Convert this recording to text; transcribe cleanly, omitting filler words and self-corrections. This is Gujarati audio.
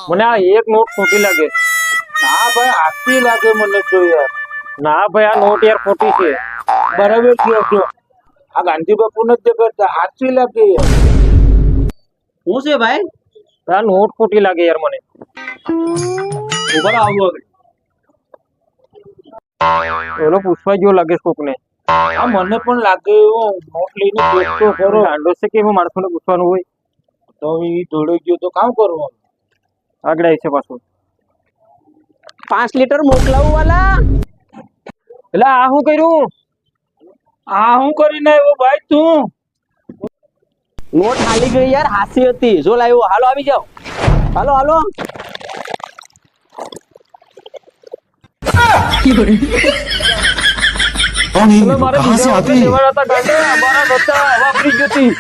મને આ એક નોટ ખોટી લાગે. ના ભાઈ આખી લાગે મને તો યાર. ના ભાઈ આ નોટ યાર ખોટી છે. બરાબર છે. આ ગાંધી બાપુ નથી કરતા આખી લાગે યાર. શું છે ભાઈ? આ નોટ ખોટી લાગે યાર મને. ઉભા રહો, આવું હવે. એનો પૂછવા જેવો લાગે છે કોકને. આ મને પણ લાગે એવું નોટ લઈને બેસતો ખરો. ગાંડો છે કે એમાં માણસોને પૂછવાનું હોય. તો એ ધોળો ગયો તો કામ કરવાનું. આગળ આવી છે પાછું. 5 લીટર મોકલાવું વાલા. એટલે આ શું કર્યું? આ હું કરીને આવ્યો ભાઈ તું? નોટ હાલી ગઈ યાર, હાસી હતી. જો લાવ્યો. હાલો આવી જાઓ. હાલો હાલો. એટલે મારે બીજા વખતે દેવાના હતા ગાંડા. અમારા નહોતા, વાપરી ગઈ હતી.